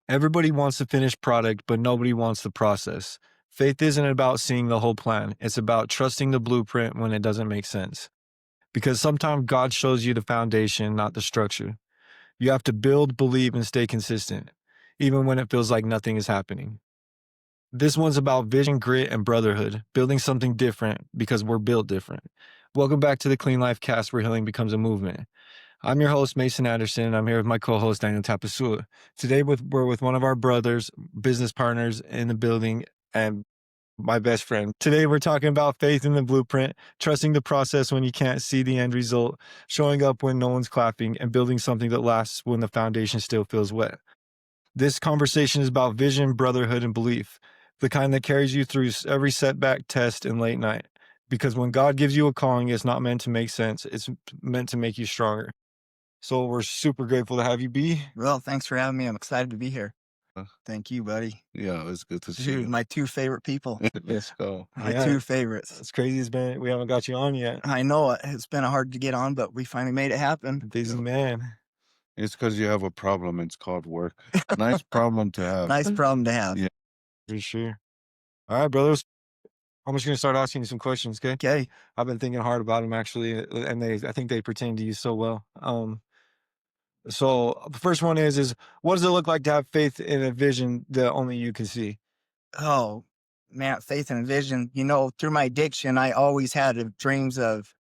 Everybody wants the finished product, but nobody wants the process. Faith isn't about seeing the whole plan. It's about trusting the blueprint when it doesn't make sense. Because sometimes God shows you the foundation, not the structure. You have to build, believe, and stay consistent, even when it feels like nothing is happening. This one's about vision, grit, and brotherhood, building something different because we're built different. Welcome back to the Clean Life Cast, where healing becomes a movement. I'm your host, Mason Anderson, and I'm here with my co-host, Daniel Tapusoa. Today, we're with one of our brothers, business partners in the building, and my best friend. Today, we're talking about faith in the blueprint, trusting the process when you can't see the end result, showing up when no one's clapping, and building something that lasts when the foundation still feels wet. This conversation is about vision, brotherhood, and belief, the kind that carries you through every setback, test, and late night. Because when God gives you a calling, it's not meant to make sense. It's meant to make you stronger. So we're super grateful to have you, B. Well, thanks for having me. I'm excited to be here. Uh, Thank you, buddy. Yeah, it's good to see Dude, you. my two favorite people. Let's go. My Yeah. two favorites. It's crazy. We haven't got you on yet. I know it's been hard to get on, but we finally made it happen. Busy man. It's because you have a problem. It's called work. Nice problem to have. Nice problem to have. Yeah. For sure. All right, brothers. I'm just going to start asking you some questions, okay? Okay. I've been thinking hard about them, actually, and I think they pertain to you so well. So the first one is what does it look like to have faith in a vision that only you can see? Oh, man, faith and vision. You know, through my addiction, I always had dreams of,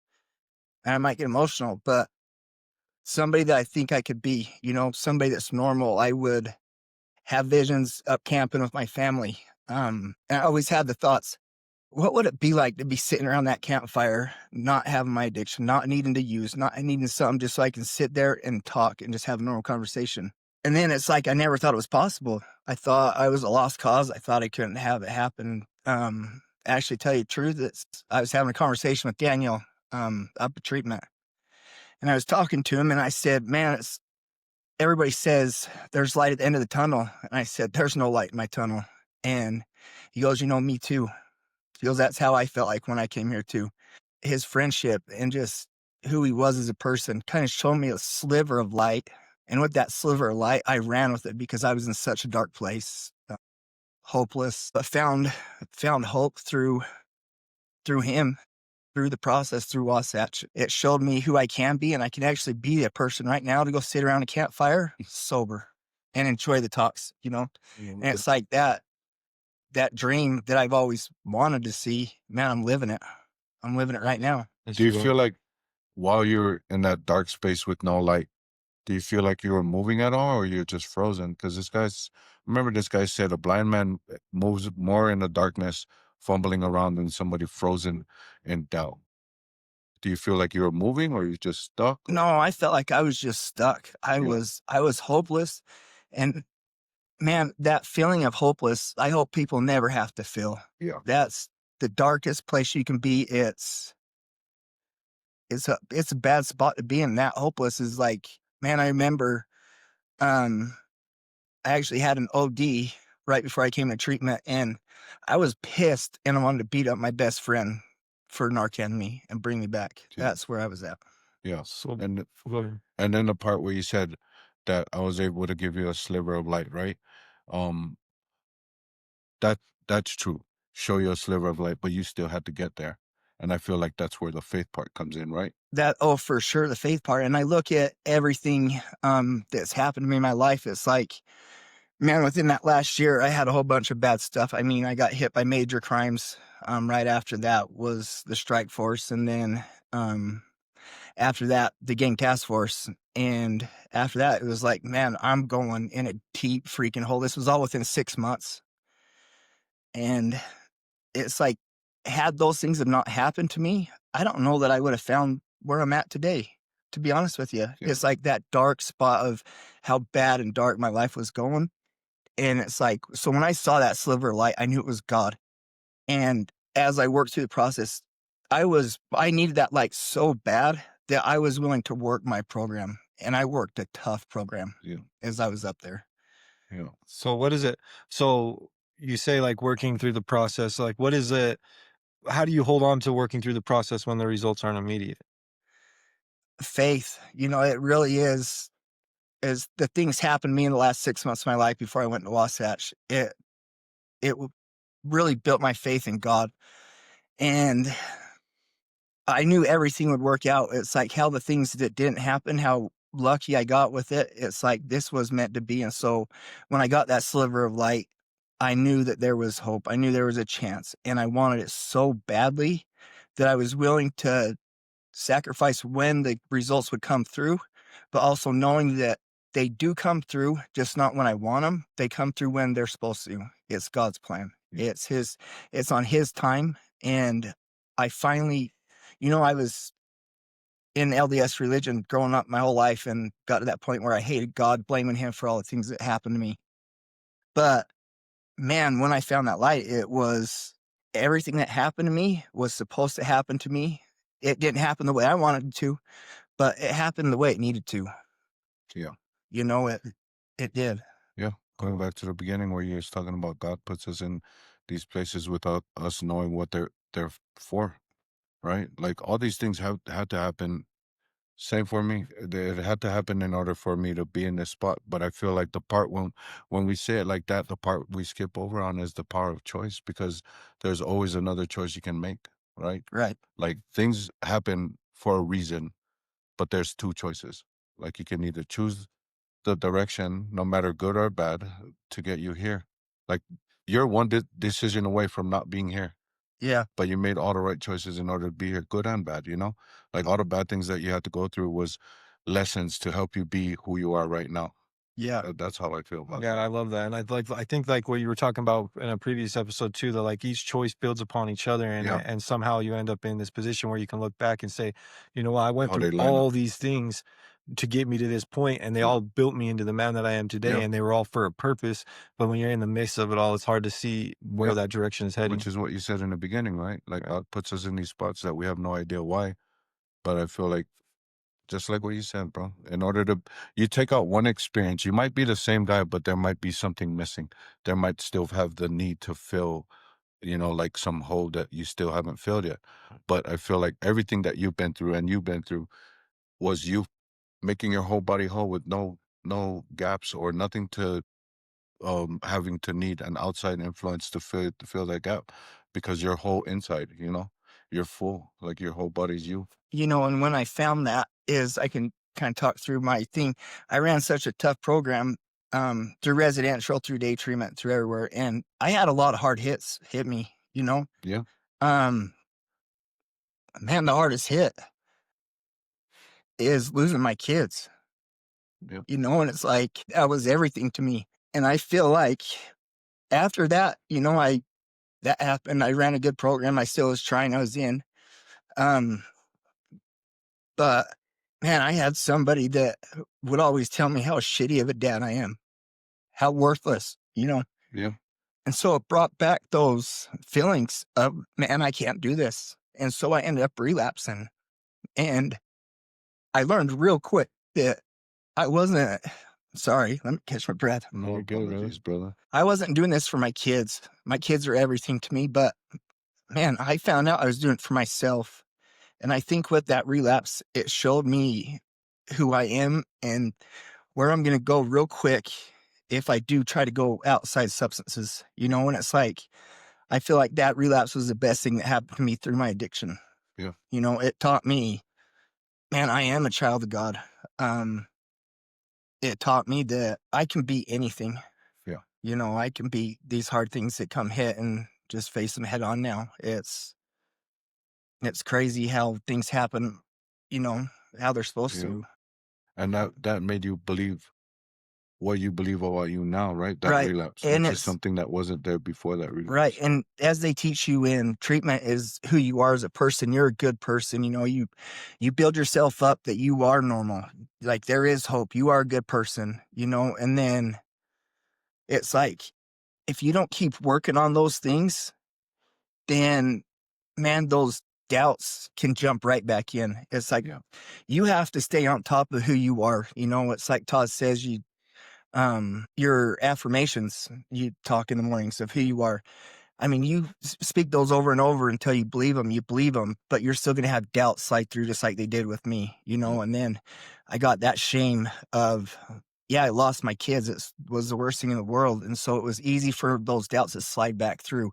and I might get emotional, but somebody that I think I could be, somebody that's normal. I would have visions up camping with my family. And I always had the thoughts, what would it be like to be sitting around that campfire, not having my addiction, not needing to use, not needing something, just so I can sit there and talk and just have a normal conversation. And then it's like, I never thought it was possible. I thought I was a lost cause. I thought I couldn't have it happen. Actually, tell you the truth, I was having a conversation with Daniel up at treatment. And I was talking to him and I said, man, everybody says there's light at the end of the tunnel. And I said, there's no light in my tunnel. And he goes, me too. He goes, that's how I felt like when I came here too. His friendship and just who he was as a person kind of showed me a sliver of light. And with that sliver of light, I ran with it because I was in such a dark place, hopeless, but found hope through him, through the process, through Wasatch. It showed me who I can be, and I can actually be a person right now to go sit around a campfire sober and enjoy the talks, And it's like that dream that I've always wanted to see, man, I'm living it. I'm living it right now. Do you feel like while you're in that dark space with no light, do you feel like you were moving at all or you're just frozen? Because remember this guy said a blind man moves more in the darkness, fumbling around than somebody frozen in doubt. Do you feel like you were moving or you just stuck? No, I felt like I was just stuck. I was hopeless. And man, that feeling of hopeless, I hope people never have to feel. Yeah. That's the darkest place you can be. It's a bad spot to be in. That hopeless is like, man, I remember I actually had an OD right before I came to treatment, and I was pissed and I wanted to beat up my best friend for Narcan me and bring me back. Yeah. That's where I was at. Yeah. So, And then the part where you said that I was able to give you a sliver of light, right? That's true. Show you a sliver of light, but you still had to get there. And I feel like that's where the faith part comes in, right? For sure, the faith part. And I look at everything that's happened to me in my life. It's like, man, within that last year, I had a whole bunch of bad stuff. I mean, I got hit by major crimes. Right after that was the strike force. And then after that, the gang task force. And after that, it was like, man, I'm going in a deep freaking hole. This was all within 6 months. And it's like, had those things have not happened to me, I don't know that I would have found where I'm at today, to be honest with you. Yeah. It's like that dark spot of how bad and dark my life was going. And it's like, so when I saw that sliver of light, I knew it was God. And as I worked through the process, I needed that light so bad that I was willing to work my program. And I worked a tough program as I was up there. Yeah. So what is it? So you say like working through the process, like what is it? How do you hold on to working through the process when the results aren't immediate? Faith, it really is. as the things happened to me in the last 6 months of my life before I went to Wasatch, it really built my faith in God. And I knew everything would work out. It's like how the things that didn't happen, how lucky I got with it. It's like this was meant to be. And so when I got that sliver of light, I knew that there was hope. I knew there was a chance. And I wanted it so badly that I was willing to sacrifice when the results would come through, but also knowing that they do come through, just not when I want them. They come through when they're supposed to. It's God's plan. It's on his time. And I finally, I was in LDS religion growing up my whole life and got to that point where I hated God, blaming him for all the things that happened to me. But man, when I found that light, it was everything that happened to me was supposed to happen to me. It didn't happen the way I wanted it to, but it happened the way it needed to. Yeah. It did. Yeah. Going back to the beginning where you was talking about God puts us in these places without us knowing what they're for, right? Like all these things had to happen. Same for me. It had to happen in order for me to be in this spot. But I feel like the part when we say it like that, the part we skip over on is the power of choice, because there's always another choice you can make, right? Right. Like things happen for a reason, but there's two choices. Like you can either choose the direction, no matter good or bad, to get you here. Like you're one decision away from not being here, Yeah. but you made all the right choices in order to be here, good and bad, Like all the bad things that you had to go through was lessons to help you be who you are right now. Yeah. That's how I feel about Yeah, that. I love that. And I think like what you were talking about in a previous episode too, that like each choice builds upon each other, and Yeah. and somehow you end up in this position where you can look back and say, you know what, I went How through they line all up. these things to get me to this point, and they Yeah. all built me into the man that I am today, Yeah. and they were all for a purpose. But when you're in the midst of it all, it's hard to see where Yeah. that direction is heading. Which is what you said in the beginning, right? Like God puts us in these spots that we have no idea why. But I feel like just like what you said, bro, in order to, you take out one experience, you might be the same guy, but there might be something missing. There might still have the need to fill, like some hole that you still haven't filled yet. But I feel like everything that you've been through and you've been through was you making your whole body whole with no gaps or nothing to having to need an outside influence to fill that gap, because your whole inside, you're full, like your whole body's you. And when I found that is I can kind of talk through my thing. I ran such a tough program through residential, through day treatment, through everywhere. And I had a lot of hard hits hit me, Yeah. Man, the hardest hit is losing my kids, Yeah. and it's like, that was everything to me. And I feel like after that, that happened. I ran a good program. I still was trying, I was in. But man, I had somebody that would always tell me how shitty of a dad I am, how worthless, Yeah. And so it brought back those feelings of, man, I can't do this. And so I ended up relapsing. And I learned real quick that I wasn't, sorry, let me catch my breath. No apologies, brother. I wasn't doing this for my kids. My kids are everything to me. But man, I found out I was doing it for myself. And I think with that relapse, it showed me who I am and where I'm going to go real quick if I do try to go outside substances, and it's like, I feel like that relapse was the best thing that happened to me through my addiction. Yeah. It taught me, man, I am a child of God. It taught me that I can be anything. Yeah. I can be these hard things that come hit and just face them head on now. It's crazy how things happen, how they're supposed to. And that made you believe what you believe about you now, right? That Right. relapse, And which it's is something that wasn't there before that relapse. right. And as they teach you in treatment is who you are as a person. You're a good person. You build yourself up that you are normal. Like there is hope. You are a good person, and then it's like, if you don't keep working on those things, then man, those doubts can jump right back in. It's like, Yeah. you have to stay on top of who you are. It's like Todd says, your affirmations, you talk in the mornings of who you are. I mean, you speak those over and over until you believe them, but you're still going to have doubts slide through just like they did with me, and then I got that shame of yeah, I lost my kids. It was the worst thing in the world. And so it was easy for those doubts to slide back through.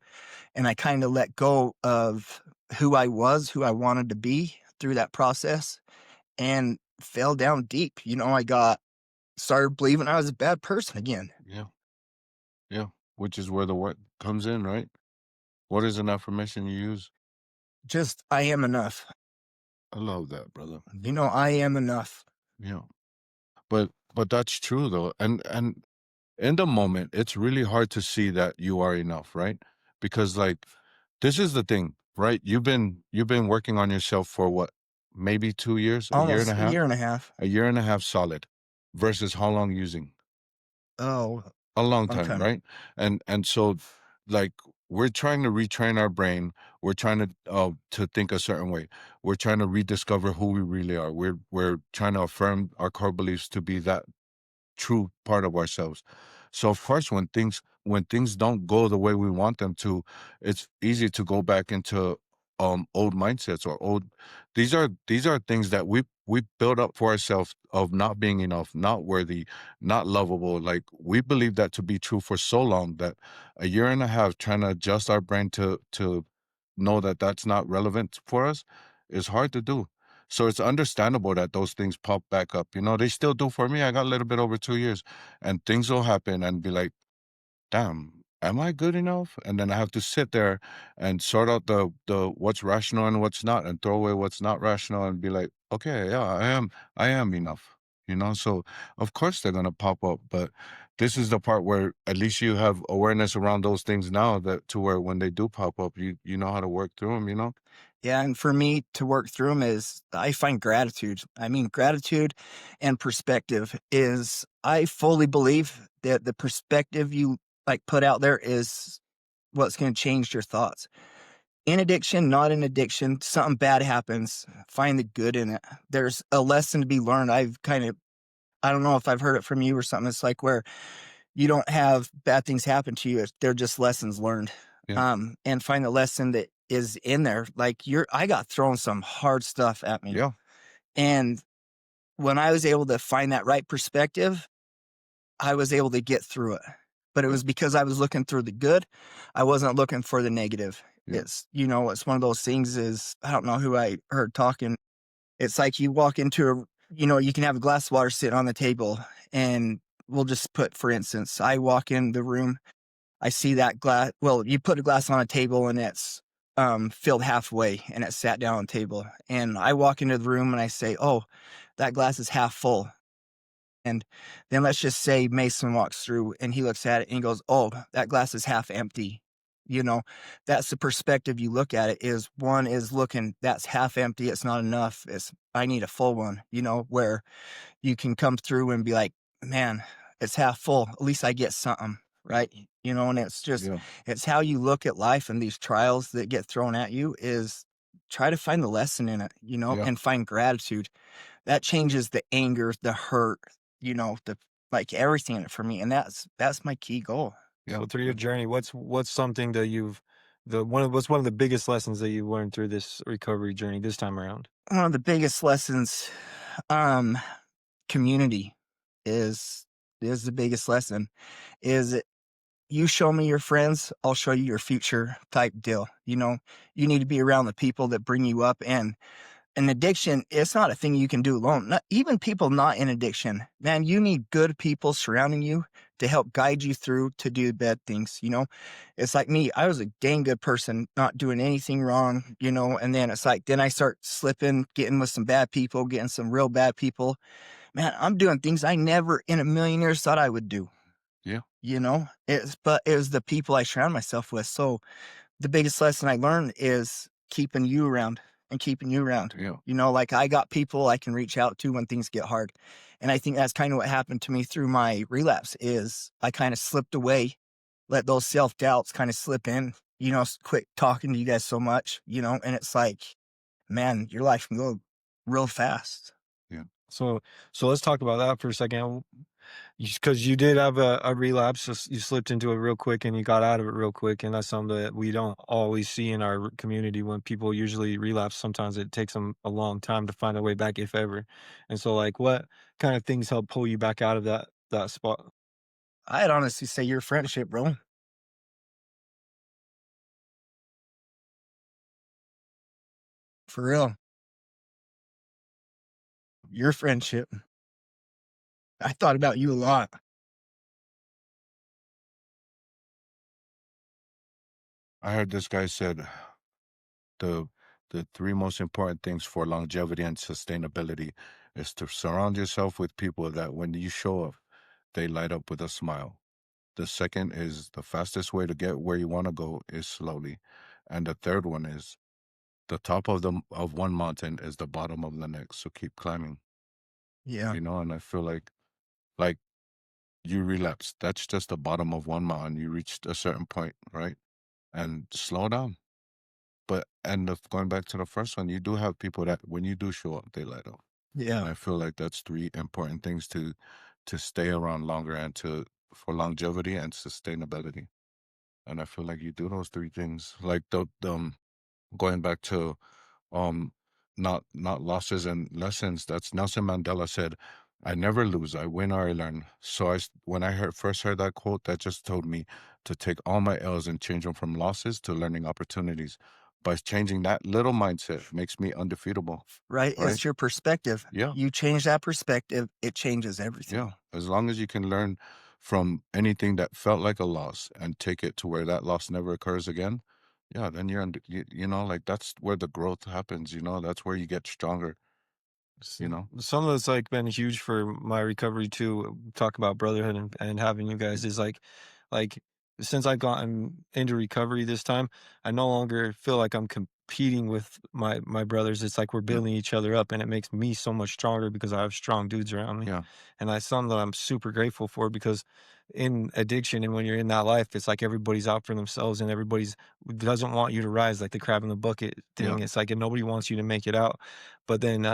And I kind of let go of who I was, who I wanted to be through that process and fell down deep. I got started believing I was a bad person again. Yeah, yeah. Which is where the work comes in, right? What is an affirmation you use? Just, I am enough. I love that, brother. I am enough. Yeah. But that's true though. And in the moment, it's really hard to see that you are enough, right? Because like this is the thing, right? You've been working on yourself for what? Maybe 2 years, a year and a Almost a half? year and a half. A year and a half solid versus how long using? Oh, A long long time, time. right? And so like we're trying to retrain our brain. We're trying to think a certain way. We're trying to rediscover who we really are. We're trying to affirm our core beliefs to be that true part of ourselves. So of course, when things don't go the way we want them to, it's easy to go back into old mindsets or old. These are things that we build up for ourselves of not being enough, not worthy, not lovable. Like we believe that to be true for so long that a year and a half trying to adjust our brain to know that that's not relevant for us is hard to do. So it's understandable that those things pop back up. They still do for me. I got a little bit over 2 years, and things will happen and be like, damn, am I good enough? And then I have to sit there and sort out the what's rational and what's not, and throw away what's not rational and be like, okay, yeah, I am enough. So of course they're gonna pop up, but this is the part where at least you have awareness around those things now that to where when they do pop up, you know how to work through them. Yeah, and for me to work through them is I find gratitude. I mean, gratitude and perspective is I fully believe that the perspective you put out there is what's going to change your thoughts. In addiction, not in addiction, something bad happens, find the good in it. There's a lesson to be learned. I don't know if I've heard it from you or something. It's like where you don't have bad things happen to you. They're just lessons learned. Yeah, And find the lesson that is in there. I got thrown some hard stuff at me. yeah, And when I was able to find that right perspective, I was able to get through it. But it yeah, was because I was looking through the good. I wasn't looking for the negative. yeah, It's one of those things is, I don't know who I heard talking. It's like you walk into you can have a glass of water sitting on the table and we'll just put, for instance, I walk in the room, I see that glass. Well, you put a glass on a table and it's filled halfway and it's sat down on the table. And I walk into the room and I say, oh, that glass is half full. And then let's just say Mason walks through and he looks at it and he goes, oh, that glass is half empty. You know, that's the perspective you look at it is one is looking, that's half empty. It's not enough. I need a full one, where you can come through and be like, man, it's half full. At least I get something, right? And it's just, yeah, it's how you look at life and these trials that get thrown at you is try to find the lesson in it, yeah, and find gratitude. That changes the anger, the hurt, the everything in it for me. And that's my key goal. yeah. So through your journey, what's something that what's one of the biggest lessons that you learned through this recovery journey this time around? One of the biggest lessons, um, community is the biggest lesson. Is you show me your friends, I'll show you your future type deal. You need to be around the people that bring you up. And an addiction, it's not a thing you can do alone. Not, even people not in addiction, man, you need good people surrounding you to help guide you through to do bad things. It's like me, I was a dang good person, not doing anything wrong, and then it's like, then I start slipping, getting with some bad people, getting some real bad people. Man, I'm doing things I never in a million years thought I would do. Yeah, But it was the people I surround myself with. So the biggest lesson I learned is keeping you around and keeping you around. yeah, Like I got people I can reach out to when things get hard. And I think that's kind of what happened to me through my relapse is I kind of slipped away, let those self-doubts kind of slip in, quit talking to you guys so much, and it's like, man, your life can go real fast. yeah, So so let's talk about that for a second. Because you did have a relapse, so you slipped into it real quick and you got out of it real quick, and that's something that we don't always see in our community. When people usually relapse, sometimes it takes them a long time to find their way back, if ever. And so, like, what kind of things help pull you back out of that that spot? I'd honestly say your friendship, bro. For real. Your friendship. I thought about you a lot. I heard this guy said the the three most important things for longevity and sustainability is to surround yourself with people that when you show up, they light up with a smile. The second is the fastest way to get where you want to go is slowly. And the third one is the top of one mountain is the bottom of the next. So keep climbing, Yeah. and I feel like you relapsed. That's just the bottom of one mountain. You reached a certain point, right? And slow down. But going back to the first one, you do have people that when you do show up, they light up. Yeah. And I feel like that's three important things to stay around longer and to for longevity and sustainability. And I feel like you do those three things. Like going back to um not losses and lessons. That's Nelson Mandela said, I never lose, I win or I learn. So when I first heard that quote, that just told me to take all my L's and change them from losses to learning opportunities. By changing that little mindset makes me undefeatable, Right. right? It's your perspective. Yeah. You change that perspective, it changes everything. Yeah, as long as you can learn from anything that felt like a loss and take it to where that loss never occurs again, yeah, then like that's where the growth happens, that's where you get stronger, you know? Some of it's like been huge for my recovery too. Talk about brotherhood and having you guys is like since I've gotten into recovery this time, I no longer feel like I'm competing with my brothers. It's like we're Yeah, building each other up, and it makes me so much stronger because I have strong dudes around me, yeah, and that's something that I'm super grateful for because in addiction and when you're in that life, it's like everybody's out for themselves and everybody's doesn't want you to rise, like the crab in the bucket yeah, thing. It's like and nobody wants you to make it out. But then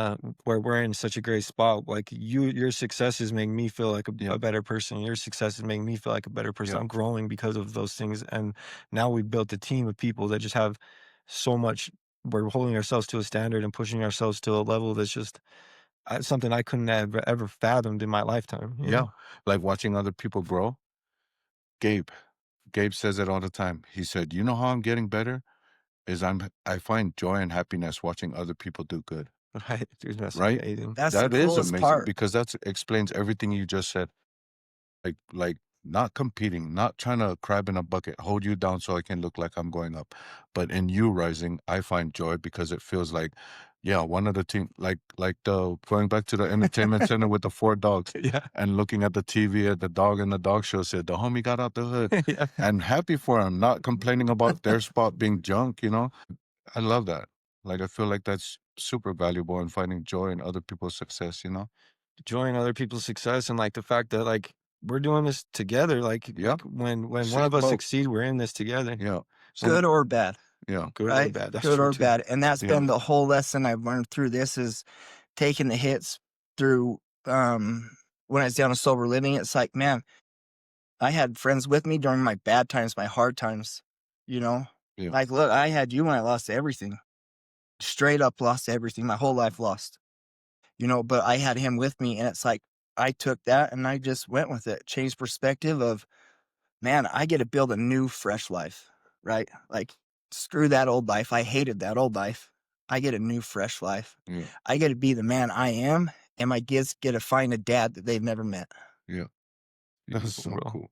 where we're in such a great spot, like your successes make me feel like yeah, a better person. Your successes make me feel like a better person. yeah, I'm growing because of those things. And now we've built a team of people that just have so much. We're holding ourselves to a standard and pushing ourselves to a level that's just something I couldn't have ever fathomed in my lifetime. You yeah. know? Like watching other people grow. Gabe, Gabe says it all the time. He said, "You know how I'm getting better is I find joy and happiness watching other people do good." Right, dude, that's Right? amazing. That's the That is coolest amazing part. because that explains everything you just said. Like not competing, not trying to crab in a bucket, hold you down so I can look like I'm going up. But in you rising, I find joy because it feels like, yeah, one of the team, like the going back to the entertainment center with the four dogs Yeah, and looking at the TV at the dog and the dog show said the homie got out the hood yeah. and happy for him, not complaining about their spot being junk. I love that. Like I feel like that's super valuable in finding joy in other people's success. Enjoying other people's success and like the fact that like we're doing this together. Yeah. Like when one of Same us boat. succeed, we're in this together, Yeah. Good Some or bad. yeah. good or Right? bad. That's Good true or too. bad. And that's Yeah. been the whole lesson I've learned through this is taking the hits through when I was down to sober living. It's like, man, I had friends with me during my bad times, my hard times, you know? Yeah. Like, look, I had you when I lost everything. Straight up lost everything. My whole life lost. But I had him with me and it's like I took that and I just went with it. Changed perspective of, man, I get to build a new fresh life, right? Like screw that old life. I hated that old life. I get a new fresh life. Yeah. I get to be the man I am and my kids get to find a dad that they've never met. Yeah. That's Beautiful, so bro. cool.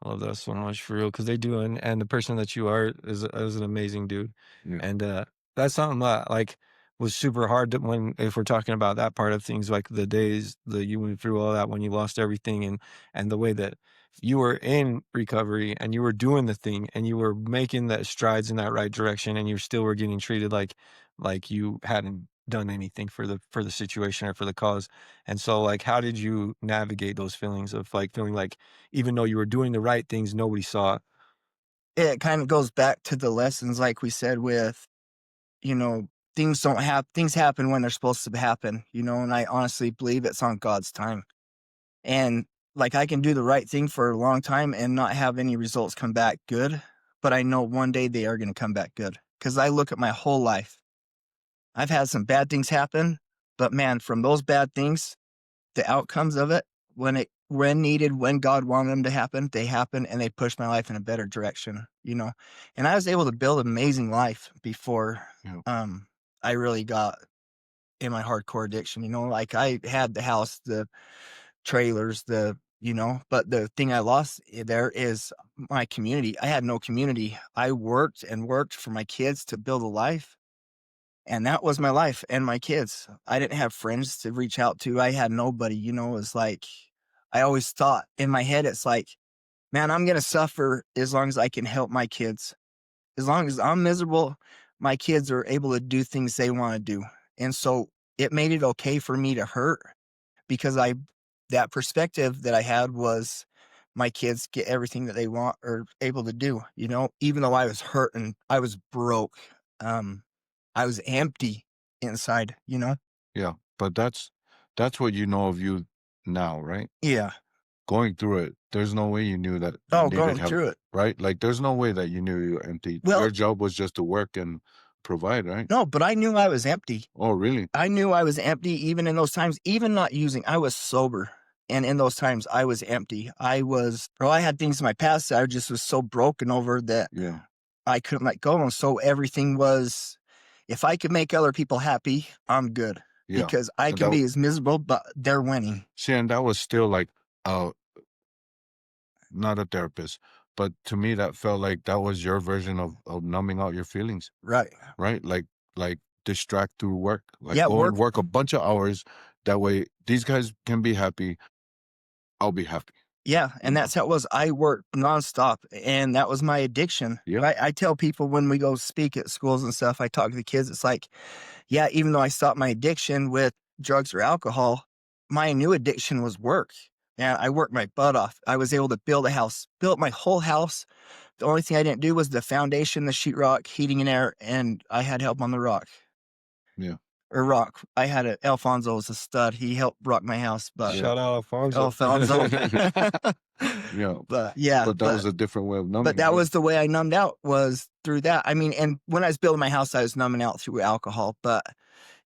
I love that so much for real because they do, and the person that you are is an amazing dude, Yeah. and that's something that like was super hard to, when if we're talking about that part of things, like the days that you went through all that when you lost everything, and the way that you were in recovery and you were doing the thing and you were making that strides in that right direction, and you still were getting treated like you hadn't done anything for the situation or for the cause. And so like how did you navigate those feelings of like feeling like even though you were doing the right things, nobody saw it? It kind of goes back to the lessons, like we said, with, you know, things happen when they're supposed to happen, and I honestly believe it's on God's time. And like I can do the right thing for a long time and not have any results come back good, but I know one day they are going to come back good because I look at my whole life. I've had some bad things happen, but man, from those bad things, the outcomes of it, when when needed, when God wanted them to happen, they happen, and they pushed my life in a better direction, you know? And I was able to build an amazing life before, Yeah. I really got in my hardcore addiction, you know? Like, I had the house, the trailers, but the thing I lost there is my community. I had no community. I worked and worked for my kids to build a life, and that was my life and my kids. I didn't have friends to reach out to. I had nobody, you know. It's like I always thought in my head, it's like, man, I'm gonna suffer as long as I can help my kids. As long as I'm miserable, my kids are able to do things they want to do. And so it made it okay for me to hurt because that perspective that I had was my kids get everything that they want or able to do, you know, even though I was hurt and I was broke. I was empty inside, you know? Yeah. But that's what you know of you now, right? Yeah. Going through it, there's no way you knew that you Oh, needed going help, through it. right? Like, there's no way that you knew you were empty. Well, Your job was just to work and provide, right? no, but I knew I was empty. Oh, really? I knew I was empty even in those times, even not using, I was sober. And in those times, I was empty. I had things in my past that I just was so broken over that Yeah. I couldn't let go. And so everything was, if I could make other people happy, I'm good Yeah. because I And can that, be as miserable, but they're winning. see, and that was still like, uh, not a therapist, but to me, that felt like that was your version of numbing out your feelings, Right. right? Like distract through work, like Yeah. go and Work. work a bunch of hours. That way, these guys can be happy. I'll be happy. Yeah, You and know? that's how it was. I worked nonstop, and that was my addiction. Yeah. I tell people when we go speak at schools and stuff, I talk to the kids, it's like, yeah, even though I stopped my addiction with drugs or alcohol, my new addiction was work. And I worked my butt off. I was able to build a house, built my whole house. The only thing I didn't do was the foundation, the sheetrock, heating and air, and I had help on the rock. Yeah. Or rock. I had Alfonso was a stud. He helped rock my house, but Shout out Alfonso. Alfonso. Yeah. But yeah, But that was a different way of numbing. but that right? was the way I numbed out was through that. I mean, and when I was building my house, I was numbing out through alcohol, but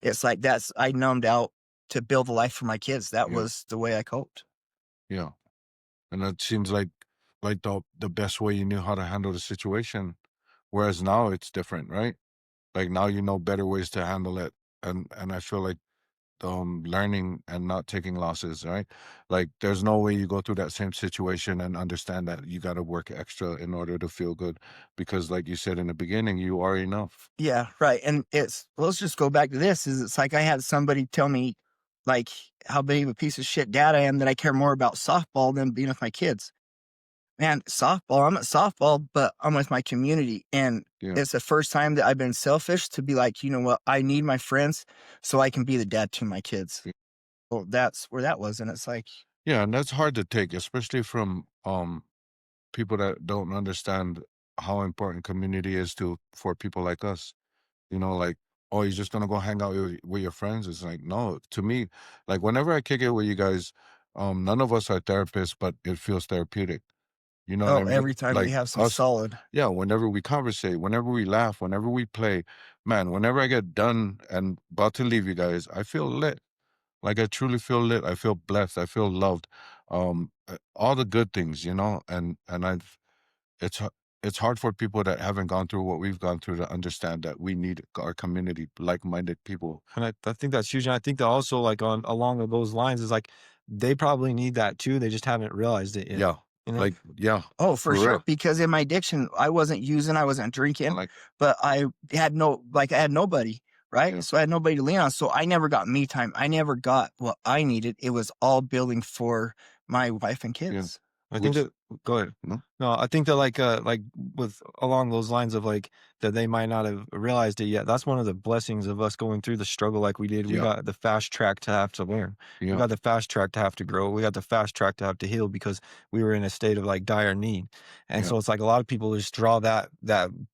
it's like I numbed out to build a life for my kids. That Yeah. was the way I coped. Yeah. And it seems like the best way you knew how to handle the situation. Whereas now it's different, right? Like now you know better ways to handle it. And I feel like learning and not taking losses, right? Like there's no way you go through that same situation and understand that you gotta work extra in order to feel good. Because like you said in the beginning, you are enough. Yeah, right. And let's just go back to this. It's like I had somebody tell me like how big of a piece of shit dad I am that I care more about softball than being with my kids. Man, softball, I'm at softball, but I'm with my community. And Yeah. it's the first time that I've been selfish to be like, you know what, I need my friends so I can be the dad to my kids. Yeah. Well, that's where that was. And it's like, Yeah, and that's hard to take, especially from people that don't understand how important community is to for people like us. You know, like, oh, you're just gonna go hang out with your friends. It's like, no, to me, like whenever I kick it with you guys, none of us are therapists, but it feels therapeutic. You know what I oh, mean? every time we Like have some us, solid. yeah, whenever we conversate, whenever we laugh, whenever we play, man, whenever I get done and about to leave you guys, I feel lit. Like I truly feel lit. I feel blessed. I feel loved. All the good things, you know, and it's h- it's hard for people that haven't gone through what we've gone through to understand that we need our community, like-minded people. And I think that's huge. And I think that also like on along with those lines is like they probably need that too. They just haven't realized it yet. Yeah, You know? like yeah, Oh, for for sure. real. Because in my addiction, I wasn't using, I wasn't drinking, Like but I had I had nobody, right? Yeah. So I had nobody to lean on. So I never got me time. I never got what I needed. It was all building for my wife and kids. I think Which- that go ahead. No? No, I think that like with along those lines of like that they might not have realized it yet. That's one of the blessings of us going through the struggle like we did. We Yeah. got the fast track to have to learn. We Yeah, got the fast track to have to grow. We got the fast track to have to heal because we were in a state of like dire need. And Yeah. so it's like a lot of people just draw that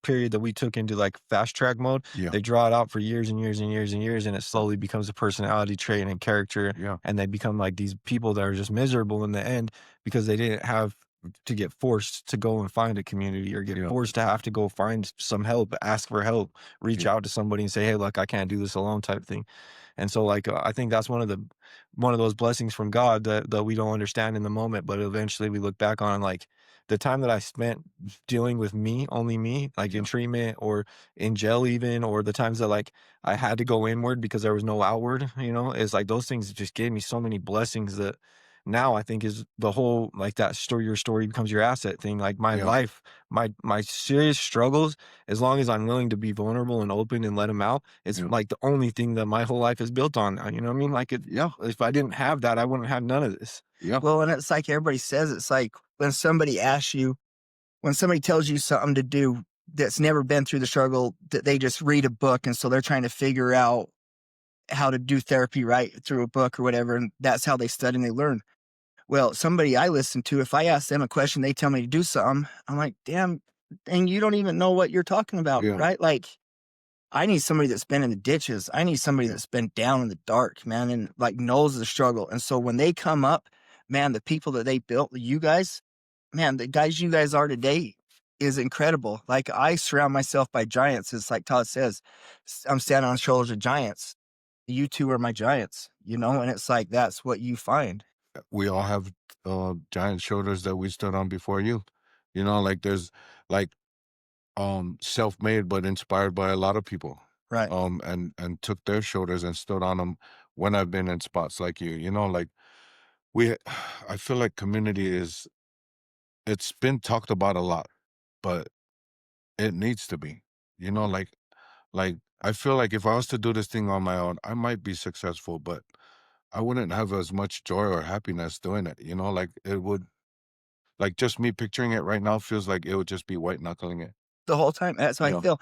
period that we took into like fast track mode. yeah, They draw it out for years and years and years and years, and it slowly becomes a personality trait and character. yeah, And they become like these people that are just miserable in the end because they didn't have to get forced to go and find a community or get Yeah. forced to have to go find some help, ask for help, reach Yeah. out to somebody and say, "Hey, look, I can't do this alone," type thing. And so, like, I think that's one of those blessings from God that we don't understand in the moment, but eventually we look back on, like, the time that I spent dealing with me, only me, like in Yeah. treatment or in jail even, or the times that, like, I had to go inward because there was no outward, is like those things just gave me so many blessings that now I think is the whole, like, that story, your story becomes your asset thing. Like, my Yeah. life, my serious struggles, as long as I'm willing to be vulnerable and open and let them out, it's Yeah. like the only thing that my whole life is built on. You know what I mean? Like, Yeah. if I didn't have that, I wouldn't have none of this. Yeah. Well, and it's like everybody says, it's like when somebody tells you something to do that's never been through the struggle, that they just read a book. And so they're trying to figure out how to do therapy right through a book or whatever. And that's how they study and they learn. Well, somebody I listen to, if I ask them a question, they tell me to do something. I'm like, damn, and you don't even know what you're talking about, Yeah. right? Like, I need somebody that's been in the ditches. I need somebody Yeah. that's been down in the dark, man, and like knows the struggle. And so when they come up, man, the people that they built, you guys, man, the guys you guys are today is incredible. Like, I surround myself by giants. It's like Todd says, I'm standing on the shoulders of giants. You two are my giants, and it's like that's what you find. We all have giant shoulders that we stood on before you. Like there's like self-made but inspired by a lot of people. Right. And took their shoulders and stood on them when I've been in spots like like we I feel like community it's been talked about a lot, but it needs to be. Like I feel like if I was to do this thing on my own, I might be successful, but I wouldn't have as much joy or happiness doing it. Like it would like just me picturing it right now feels like it would just be white knuckling it. The whole time. That's how I Yeah. feel.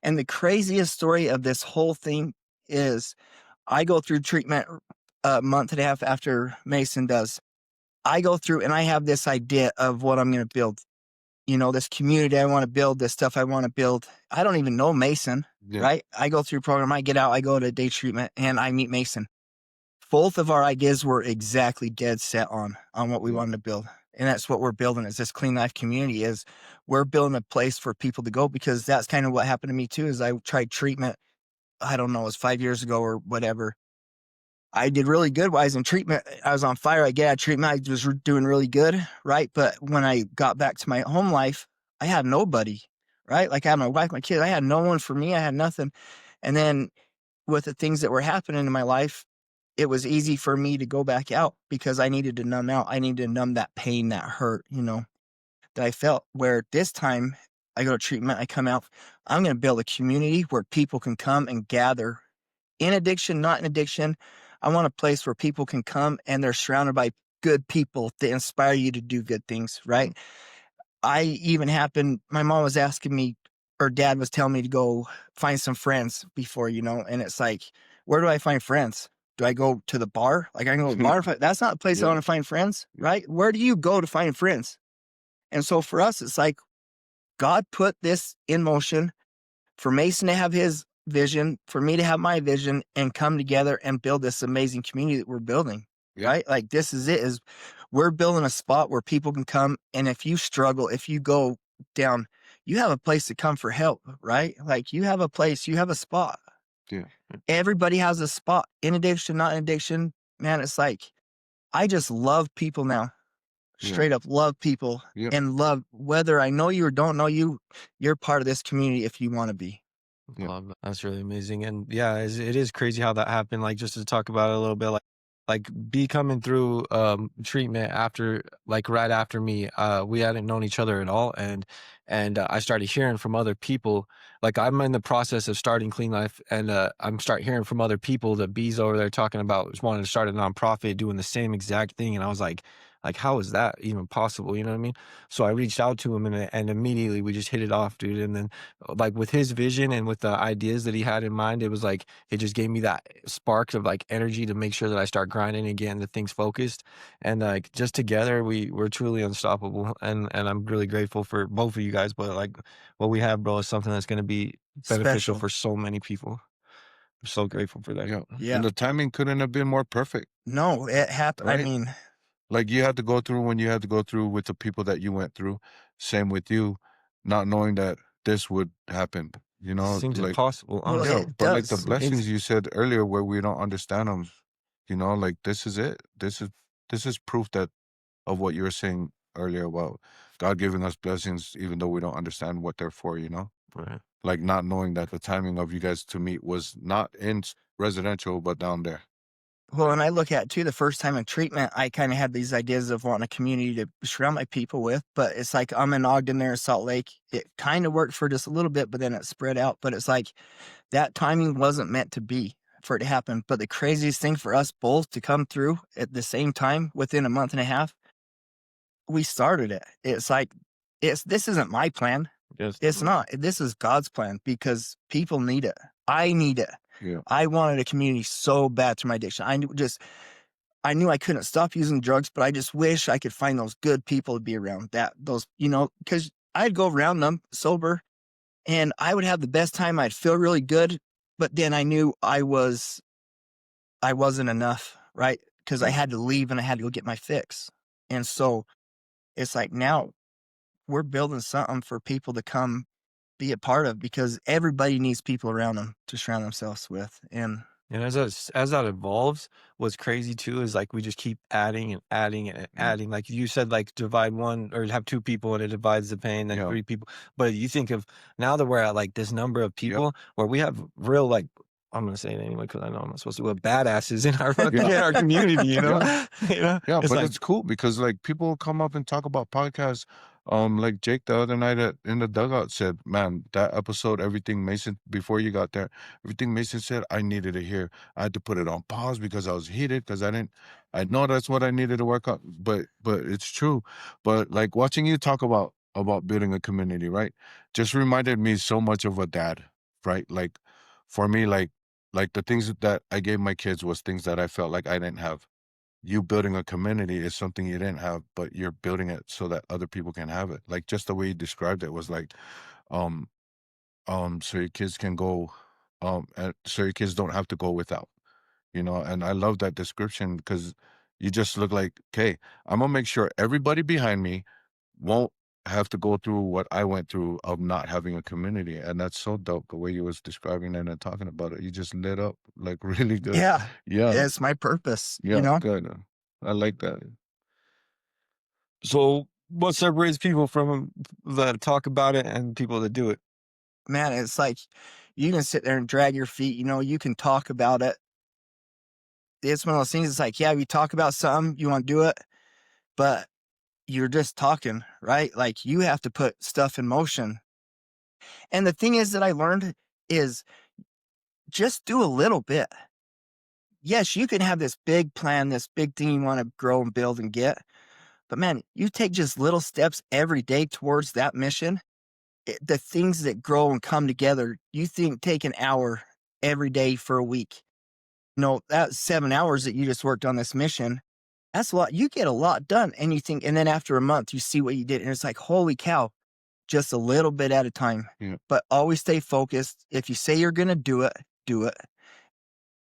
And the craziest story of this whole thing is I go through treatment a month and a half after Mason does. I go through and I have this idea of what I'm going to build. This community I want to build, this stuff I want to build. I don't even know Mason, Yeah. right? I go through a program, I get out, I go to day treatment, and I meet Mason. Both of our ideas were exactly dead set on what we Yeah. wanted to build. And that's what we're building is this clean life community is we're building a place for people to go, because that's kind of what happened to me too, is I tried treatment. I don't know, it was 5 years ago or whatever. I did really good while I was in treatment. I was on fire. I get out of treatment. I was doing really good. Right. But when I got back to my home life, I had nobody. Right. Like, I had my wife, my kids. I had no one for me. I had nothing. And then with the things that were happening in my life, it was easy for me to go back out because I needed to numb out. I needed to numb that pain, that hurt, that I felt. Where this time I go to treatment, I come out, I'm going to build a community where people can come and gather in addiction, not in addiction. I want a place where people can come and they're surrounded by good people that inspire you to do good things, right? I even happened, my mom was asking me, or dad was telling me to go find some friends before, and it's like, where do I find friends? Do I go to the bar? Like, I can go to the bar. That's not a place I Yeah. want to find friends, right? Where do you go to find friends? And so for us, it's like God put this in motion for Mason to have his vision, for me to have my vision, and come together and build this amazing community that we're building. Yeah. Right? Like, this is it, is we're building a spot where people can come. And if you struggle, if you go down, you have a place to come for help, right? Like, you have a place, you have a spot. Yeah. Everybody has a spot in addiction, not in addiction. Man, it's like, I just love people now. Yeah. Straight up love people Yeah. and love, whether I know you or don't know you, you're part of this community if you want to be. Yeah. Love that. That's really amazing. And yeah, it is crazy how that happened. Like, just to talk about it a little bit, like B coming through treatment after, like, right after me, we hadn't known each other at all, and I started hearing from other people. Like, I'm in the process of starting Clean Life, and I'm start hearing from other people that B's over there talking about just wanting to start a nonprofit doing the same exact thing, and I was like, how is that even possible? You know what I mean? So I reached out to him, and immediately we just hit it off, dude. And then, like, with his vision and with the ideas that he had in mind, it was like it just gave me that spark of, like, energy to make sure that I start grinding again, the things focused, and, like, just together we're truly unstoppable. And I'm really grateful for both of you guys. But, like, what we have, bro, is something that's going to be beneficial Special. for so many people. I'm so grateful for that. Yeah. Yeah. And the timing couldn't have been more perfect, No, it happened. I right? mean, Like you had to go through when you had to go through with the people that you went through. Same with you, not knowing that this would happen. You know, Seems like impossible, Well, yeah, honestly. it but like the does. blessings you said earlier, where we don't understand them. You know, like this is it. This is proof that of what you were saying earlier about God giving us blessings, even though we don't understand what they're for. You know, Right. like not knowing that the timing of you guys to meet was not in residential, but down there. Well, and I look at too, the first time in treatment, I kind of had these ideas of wanting a community to surround my people with, but it's like I'm in Ogden there in Salt Lake. It kind of worked for just a little bit, but then it spread out. But it's like that timing wasn't meant to be for it to happen. But the craziest thing for us both to come through at the same time within a month and a half, we started it. It's like this isn't my plan. Yes. It's not. This is God's plan because people need it. I need it. Yeah. I wanted a community so bad through my addiction. I knew I couldn't stop using drugs, but I just wish I could find those good people to be around. Because I'd go around them sober and I would have the best time. I'd feel really good, but then I knew I wasn't enough, right? Because I had to leave and I had to go get my fix. And so it's like now we're building something for people to come be a part of because everybody needs people around them to surround themselves with. And as that evolves, what's crazy too is like we just keep adding and adding and adding. Like you said, like divide one or have two people and it divides the pain, then Yeah. three people. But you think of now that we're at like this number of people where we have real like I'm gonna say it anyway because I know I'm not supposed to. But badasses in our in our community, you know. Yeah, it's but like it's cool because like people come up and talk about podcasts. Like Jake the other night in the dugout said, "Man, that episode, everything Mason before you got there, everything Mason said, I needed to hear. I had to put it on pause because I was heated because I didn't. I know that's what I needed to work on, but it's true. But like watching you talk about building a community, right? Just reminded me so much of a dad, right? Like for me, like the things that I gave my kids was things that I felt like I didn't have. You building a community is something you didn't have, but you're building it so that other people can have it. Like just the way you described it was like, um, so your kids can go, and so your kids don't have to go without, you know. And I love that description because you just look like, okay, I'm gonna make sure everybody behind me won't have to go through what I went through of not having a community. And that's so dope the way you was describing it and talking about it. You just lit up like really good. yeah, Yeah. it's my purpose, Yeah. Good. I like that. so. What separates people from that talk about it and people that do it? Man, it's like you can sit there and drag your feet, you can talk about it. It's one of those things. It's like, yeah, we talk about something, you want to do it, but you're just talking, right? Like you have to put stuff in motion. And the thing is that I learned is just do a little bit. Yes, you can have this big plan, this big thing you want to grow and build and get. But man, you take just little steps every day towards that mission. The things that grow and come together, you think take an hour every day for a week. No, that's 7 hours that you just worked on this mission. That's a lot. You get a lot done. And you think, and then after a month, you see what you did. And it's like, holy cow, just a little bit at a time. Yeah. But always stay focused. If you say you're going to do it, do it.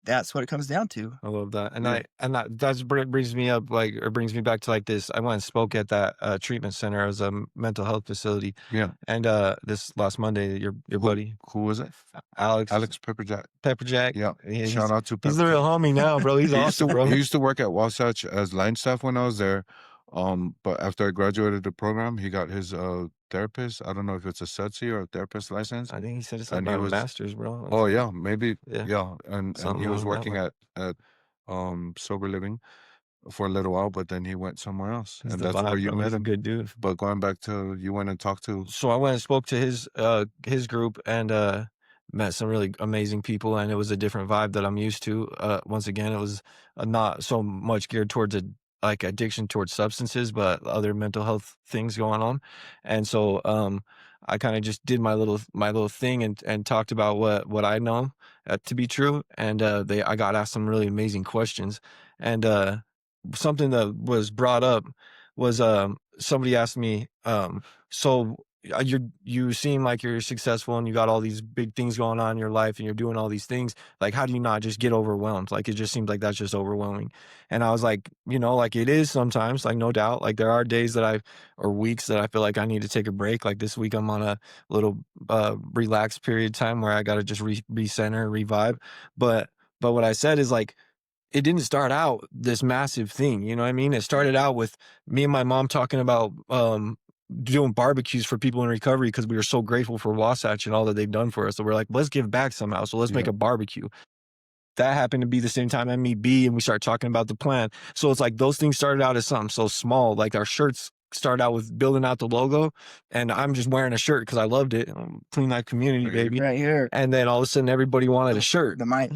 That's what it comes down to. I love that, and Yeah. that brings me up like or brings me back to like this. I went and spoke at that treatment center as a mental health facility, Yeah. and this last Monday, your buddy Who was it? Alex Pepperjack. Yeah. he's Shout out to he's the real homie now, bro. He's awesome, bro. He used to work at Wasatch as line staff when I was there. But after I graduated the program, he got his therapist. I don't know if it's a SETC or a therapist license. I think he said it's And like he a was- master's, bro. Oh yeah, maybe. Yeah. Yeah. And Something he was along that working at Sober Living for a little while, but then he went somewhere else. He's And the that's where vibe, you bro. met He's a him. good dude. But going back to you went and talked to So I went and spoke to his group and met some really amazing people, and it was a different vibe that I'm used to. Once again, it was not so much geared towards like addiction towards substances, but other mental health things going on. And so I kind of just did my little thing and talked about what I know to be true. And I got asked some really amazing questions. And something that was brought up was somebody asked me, so you seem like you're successful and you got all these big things going on in your life and you're doing all these things. Like, how do you not just get overwhelmed? Like, it just seems like that's just overwhelming. And I was like, like it is sometimes, like, no doubt. Like, there are days or weeks that I feel like I need to take a break. Like this week, I'm on a little relaxed period of time where I got to just recenter, revive. But what I said is like, it didn't start out this massive thing, you know what I mean? It started out with me and my mom talking about doing barbecues for people in recovery because we were so grateful for Wasatch and all that they've done for us. So we're like, let's give back somehow. So let's make Yeah. a barbecue. That happened to be the same time I meet B and we start talking about the plan. So it's like those things started out as something so small. Like our shirts started out with building out the logo, and I'm just wearing a shirt because I loved it. Clean Life Community, baby. Right here. And then all of a sudden everybody wanted a shirt. The mic.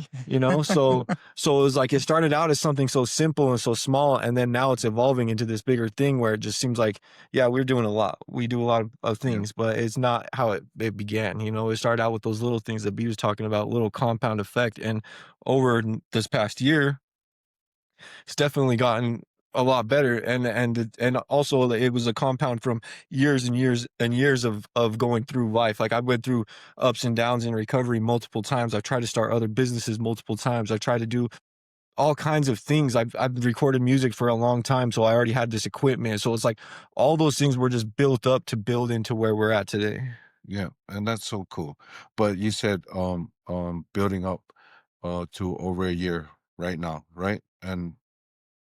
So it was like it started out as something so simple and so small, and then now it's evolving into this bigger thing where it just seems like, yeah, we're doing a lot. We do a lot of things, but it's not how it began. It started out with those little things that B was talking about, little compound effect. And over this past year, it's definitely gotten a lot better. And also it was a compound from years and years and years of going through life. Like I went through ups and downs in recovery multiple times. I've tried to start other businesses multiple times. I tried to do all kinds of things. I've recorded music for a long time, so I already had this equipment. So it's like all those things were just built up to build into where we're at today. Yeah, and that's so cool. But you said building up to over a year right now, right? And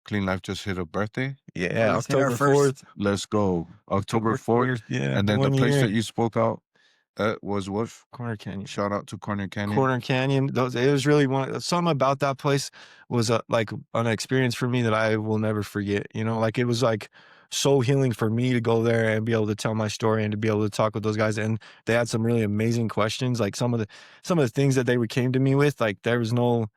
Clean Life just hit a birthday. Yeah, Let's hit our October 4th. Let's go. October 4th. Yeah. And then the 1 place year. that you spoke out at was what? Corner Canyon. Shout out to Corner Canyon. Corner Canyon. It was really something about that place was like an experience for me that I will never forget. Like it was like so healing for me to go there and be able to tell my story and to be able to talk with those guys. And they had some really amazing questions. Like some of the things that they came to me with, like there was no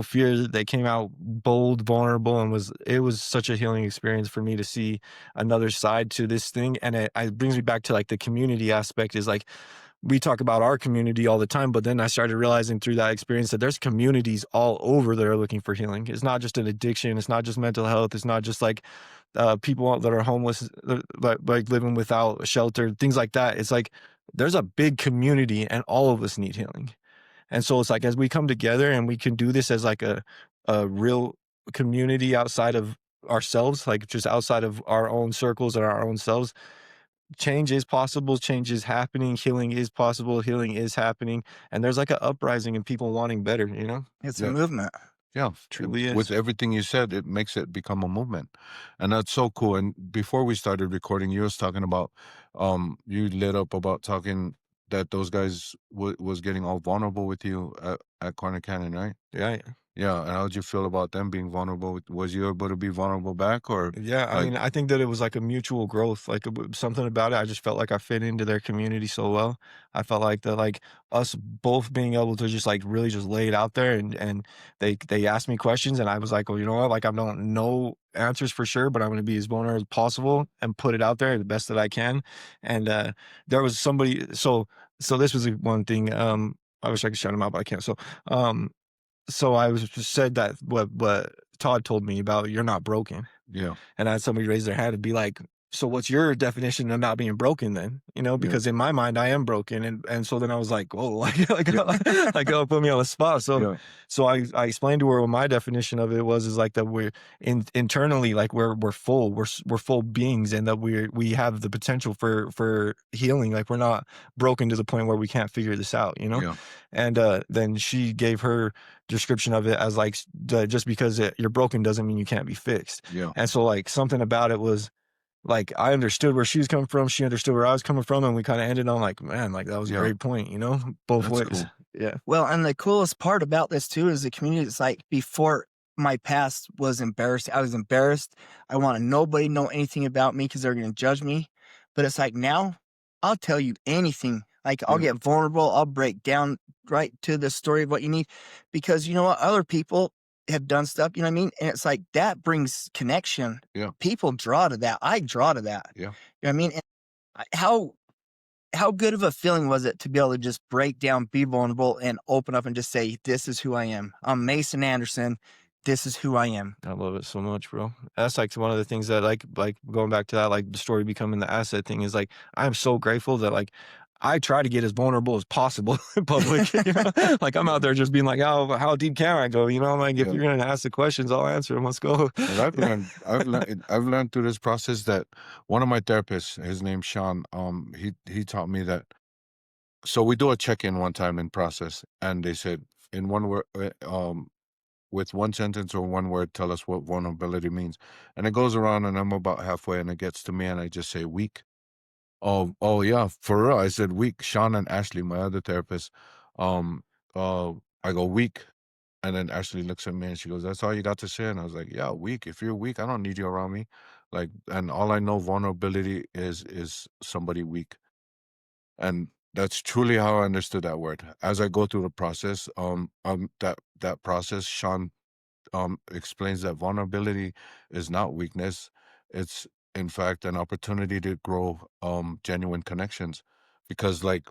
fear. They came out bold, vulnerable, and it was such a healing experience for me to see another side to this thing. And it brings me back to like the community aspect is like, we talk about our community all the time, but then I started realizing through that experience that there's communities all over that are looking for healing. It's not just an addiction. It's not just mental health. It's not just like people that are homeless, like living without shelter, things like that. It's like there's a big community and all of us need healing. And so it's like as we come together and we can do this as like a real community outside of ourselves, like just outside of our own circles and our own selves, change is possible, change is happening, healing is possible, healing is happening, and there's like an uprising and people wanting better. It's a movement. Yeah, Truly is. with everything you said, it makes it become a movement, and that's so cool. And before we started recording, you was talking about, you lit up about talking that those guys was getting all vulnerable with you at Corner Canyon, right? Yeah. Yeah, and how did you feel about them being vulnerable? Was you able to be vulnerable back, or Yeah, I like, mean, I think that it was like a mutual growth, like something about it. I just felt like I fit into their community so well. I felt like like us both being able to just like really just lay it out there, and they asked me questions, and I was like, well, you know what, like I don't know answers for sure, but I'm going to be as vulnerable as possible and put it out there the best that I can. And there was somebody, so this was one thing. I wish I could shout him out, but I can't. So I was just said that what Todd told me about you're not broken. yeah, And I had somebody raise their hand and be like, so what's your definition of not being broken then? Because in my mind I am broken. And so then I was like, whoa, like oh, put me on the spot. So I explained to her what my definition of it is like that we're internally, like we're full, we're full beings, and that we have the potential for healing. Like we're not broken to the point where we can't figure this out, yeah, And then she gave her description of it as like, just because you're broken doesn't mean you can't be fixed. yeah. And so like something about it was like I understood where she was coming from, she understood where I was coming from, and we kind of ended on like, man, like that was a great point, both That's ways. cool. Yeah. Well, and the coolest part about this too is the community. It's like before my past was embarrassed. I was embarrassed. I wanted nobody to know anything about me because they're going to judge me. But it's like now I'll tell you anything. Like I'll get vulnerable. I'll break down right to the story of what you need, because you know what, other people have done stuff, you know what I mean? And it's like that brings connection. Yeah. People draw to that. I draw to that. Yeah. You know what I mean? And how good of a feeling was it to be able to just break down, be vulnerable, and open up and just say, this is who I am. I'm Mason Anderson. this is who I am. I love it so much, bro. That's like one of the things that like going back to that, like the story becoming the asset thing is like, I'm so grateful that like I try to get as vulnerable as possible in public. You know? Like I'm out there just being like, oh, how deep can I go? You know, like if Yeah. you're gonna ask the questions, I'll answer them. Let's go. And I've learned through this process that one of my therapists, his name's Sean, he taught me that. So we do a check-in one time in process, and they said in one word, with one sentence or one word, tell us what vulnerability means. And it goes around, and I'm about halfway, and it gets to me, and I just say weak. Oh yeah, for real. I said weak. Sean and Ashley, my other therapist, um, I go weak. And then Ashley looks at me and she goes, "That's all you got to say?" And I was like, "Yeah, weak. If you're weak, I don't need you around me." Like, and all I know vulnerability is somebody weak. And that's truly how I understood that word. As I go through the process, that process, Sean explains that vulnerability is not weakness. It's in fact an opportunity to grow genuine connections. Because like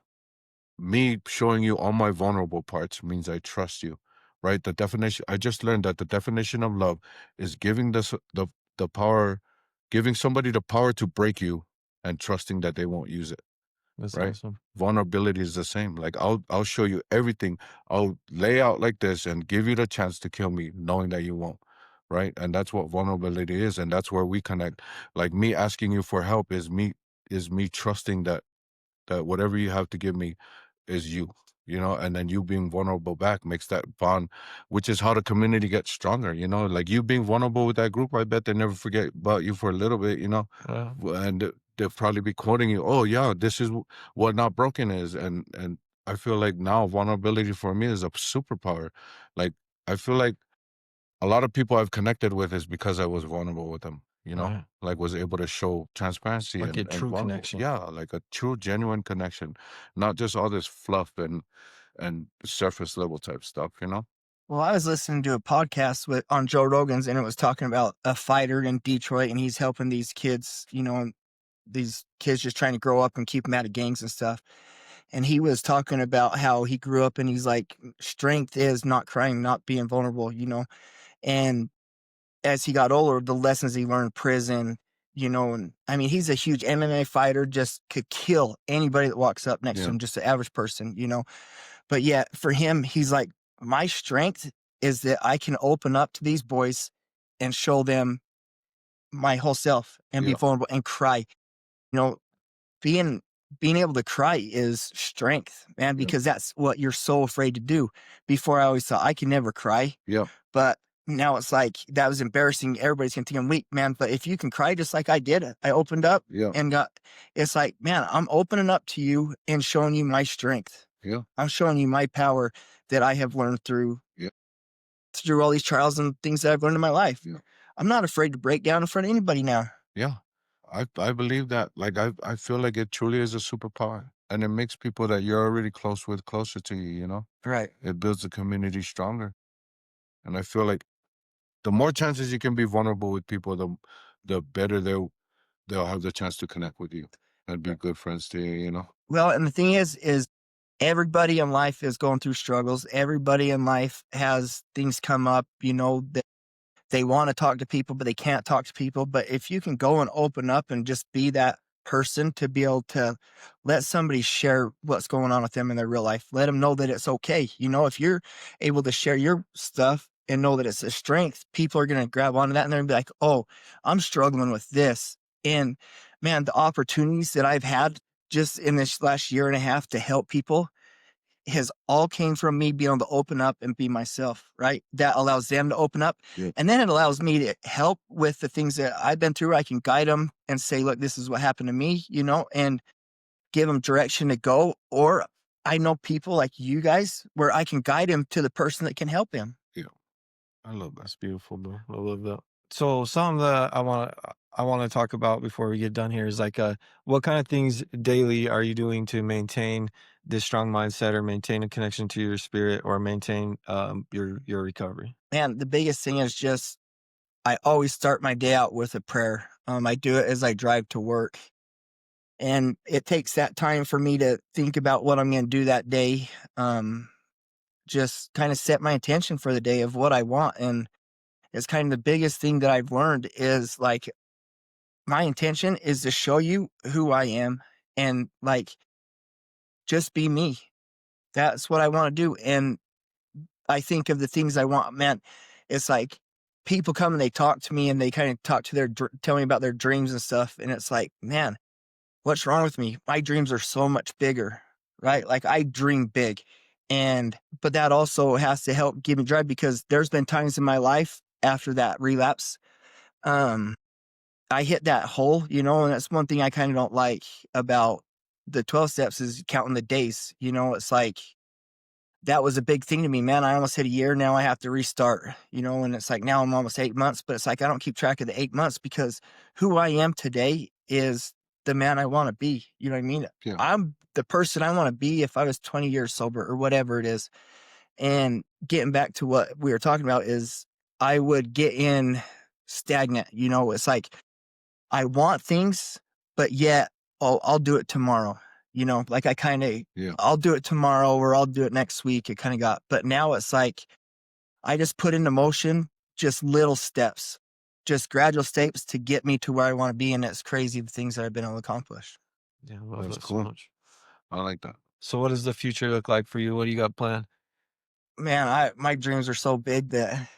me showing you all my vulnerable parts means I trust you, right? The definition I just learned that the definition of love is giving the power, giving somebody the power to break you and trusting that they won't use it, That's right? awesome. Vulnerability is the same. Like I'll show you everything. I'll lay out like this and give you the chance to kill me, knowing that you won't. Right. And that's what vulnerability is. And that's where we connect. Like me asking you for help is me trusting that whatever you have to give me is you, and then you being vulnerable back makes that bond, which is how the community gets stronger, like you being vulnerable with that group. I bet they never forget about you for a little bit, Yeah. and they'll probably be quoting you, oh yeah, this is what not broken is. And I feel like now vulnerability for me is a superpower. Like I feel like a lot of people I've connected with is because I was vulnerable with them, Right. like was able to show transparency Like a and true vulnerable. connection. Yeah, like a true, genuine connection, not just all this fluff and surface level type stuff. Well, I was listening to a podcast on Joe Rogan's, and it was talking about a fighter in Detroit, and he's helping these kids, and these kids just trying to grow up and keep them out of gangs and stuff. And he was talking about how he grew up, and he's like, strength is not crying, not being vulnerable, And as he got older, the lessons he learned in prison, and I mean, he's a huge MMA fighter, just could kill anybody that walks up next to Yeah, him, just an average person. But yet for him, he's like, my strength is that I can open up to these boys and show them my whole self and be yeah, vulnerable and cry. You know, being being able to cry is strength, man, yeah, because that's what you're so afraid to do. Before I always thought I can never cry, yeah, but now it's like that was embarrassing. Everybody's gonna think I'm weak, man. But if you can cry just like I did, I opened up yeah, and it's like, man, I'm opening up to you and showing you my strength. yeah, I'm showing you my power that I have learned yeah, through all these trials and things that I've learned in my life. yeah, I'm not afraid to break down in front of anybody now. yeah. I believe that. Like I feel like it truly is a superpower, and it makes people that you're already close with closer to you. Right. It builds the community stronger, and I feel like the more chances you can be vulnerable with people, the better they'll have the chance to connect with you and be good friends to you. Well, and the thing is everybody in life is going through struggles. Everybody in life has things come up, that they want to talk to people, but they can't talk to people. But if you can go and open up and just be that person to be able to let somebody share what's going on with them in their real life, let them know that it's okay. If you're able to share your stuff and know that it's a strength, people are going to grab onto that and they're going to be like, oh, I'm struggling with this. And man, the opportunities that I've had just in this last year and a half to help people has all came from me being able to open up and be myself, right? That allows them to open up. Yeah, And then it allows me to help with the things that I've been through. I can guide them and say, look, this is what happened to me, and give them direction to go. Or I know people like you guys where I can guide him to the person that can help him. yeah. I love that. That's beautiful, bro. I love that. So something that I want to talk about before we get done here is like what kind of things daily are you doing to maintain this strong mindset or maintain a connection to your spirit or maintain your recovery? Man, the biggest thing is just I always start my day out with a prayer. I do it as I drive to work. And it takes that time for me to think about what I'm going to do that day. Just kind of set my intention for the day of what I want. And It's kind of the biggest thing that I've learned is like my intention is to show you who I am and like just be me. That's what I want to do. And I think of the things I want, man. It's like people come and they talk to me and they kind of talk to tell me about their dreams and stuff. And it's like, man, what's wrong with me? My dreams are so much bigger, right? Like I dream big. But that also has to help give me drive because there's been times in my life after that relapse, um, I hit that hole, you know, and that's one thing I kind of don't like about the 12 steps is counting the days. You know, it's like that was a big thing to me, man. I almost hit a year. Now I have to restart, you know, and it's like now I'm almost 8 months, but it's like I don't keep track of the 8 months because who I am today is the man I want to be. You know what I mean? Yeah. I'm the person I want to be if I was 20 years sober or whatever it is. And getting back to what we were talking about is I would get in stagnant. You know, it's like I want things, but yet I'll do it tomorrow. You know, like I kind of, Yeah. I'll do it tomorrow or I'll do it next week. It kind of got, but now it's like I just put into motion just little steps, just gradual steps to get me to where I want to be. And it's crazy the things that I've been able to accomplish. Yeah, I love That's that so cool. much. I like that. So what does the future look like for you? What do you got planned? Man, my dreams are so big that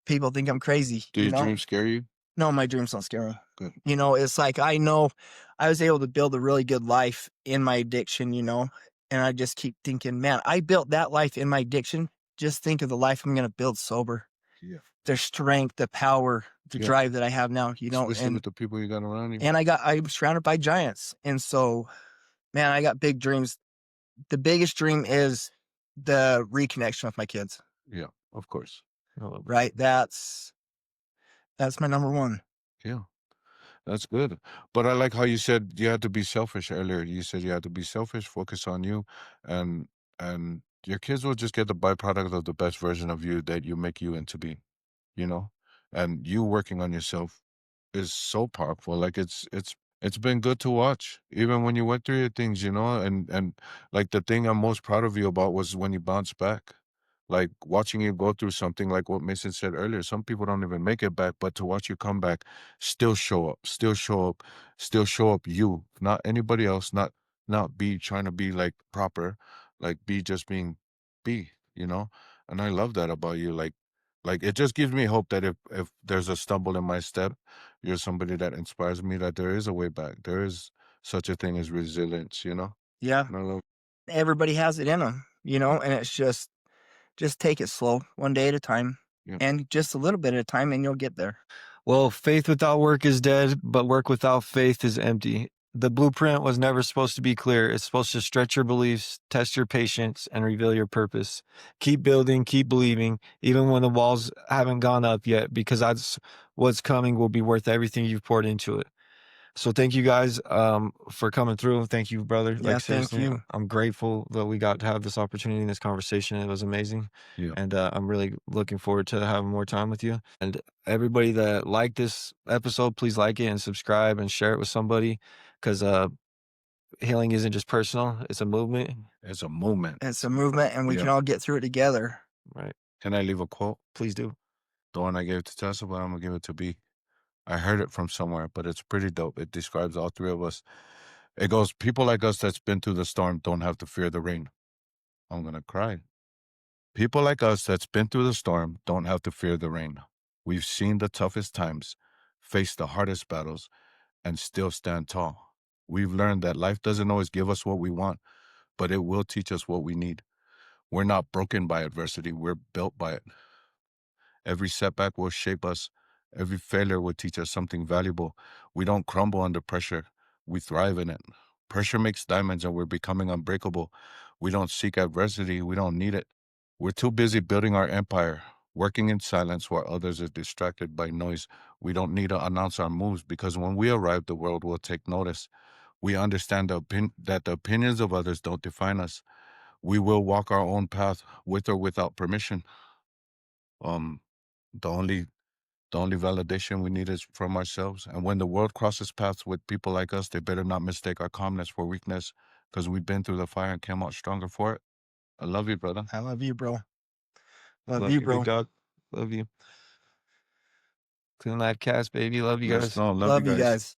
people think I'm crazy, Do you your know? dreams scare you? No, my dreams don't scare me. Good. You know, it's like I know I was able to build a really good life in my addiction, you know, and I just keep thinking, man, I built that life in my addiction. Just think of the life I'm going to build sober. Yeah. The strength, the power, the Yeah. drive that I have now, you know, Especially with the people you got around you. and I'm surrounded by giants. And so, man, I got big dreams. The biggest dream is the reconnection with my kids, Yeah, of course. I love it. right? That's my number one. Yeah, that's good. But I like how you said you had to be selfish earlier. You said you had to be selfish, focus on you, and and your kids will just get the byproduct of the best version of you that you make you into be, you know? And you working on yourself is so powerful. Like it's been good to watch, even when you went through your things, you know. And like the thing I'm most proud of you about was when you bounced back. Like watching you go through something like what Mason said earlier. Some people don't even make it back, but to watch you come back, still show up, still show up, still show up. You, not anybody else, not be trying to be like proper, like be just being be, you know. And I love that about you. Like it just gives me hope that if there's a stumble in my step, you're somebody that inspires me that there is a way back. There is such a thing as resilience, you know? Yeah. And I love Everybody has it in them, you know, and it's just take it slow, one day at a time, yeah. and just a little bit at a time, and you'll get there. Well, faith without work is dead, but work without faith is empty. The blueprint was never supposed to be clear. It's supposed to stretch your beliefs, test your patience, and reveal your purpose. Keep building, keep believing, even when the walls haven't gone up yet, because that's what's coming will be worth everything you've poured into it. So thank you guys for coming through. Thank you, brother. Yeah, Like thank seriously, you. I'm grateful that we got to have this opportunity in this conversation. It was amazing. Yeah. And I'm really looking forward to having more time with you. And everybody that liked this episode, please like it and subscribe and share it with somebody because healing isn't just personal, it's a movement. It's a movement. It's a movement, and we Yeah. can all get through it together. Right. Can I leave a quote? Please do. The one I gave to Tessa, but I'm gonna give it to B. I heard it from somewhere, but it's pretty dope. It describes all three of us. It goes, people like us that's been through the storm don't have to fear the rain. I'm gonna cry. People like us that's been through the storm don't have to fear the rain. We've seen the toughest times, faced the hardest battles, and still stand tall. We've learned that life doesn't always give us what we want, but it will teach us what we need. We're not broken by adversity, we're built by it. Every setback will shape us. Every failure will teach us something valuable. We don't crumble under pressure. We thrive in it. Pressure makes diamonds and we're becoming unbreakable. We don't seek adversity. We don't need it. We're too busy building our empire, working in silence while others are distracted by noise. We don't need to announce our moves because when we arrive, the world will take notice. We understand that the opinions of others don't define us. We will walk our own path with or without permission. Um, the only the only validation we need is from ourselves. And when the world crosses paths with people like us, they better not mistake our calmness for weakness because we've been through the fire and came out stronger for it. I love you, brother. I love you, bro. Love Love you, you, big bro. dog. Love you. Clean Life Cast, baby. Love you Yes, guys. no, love you Love you guys. guys.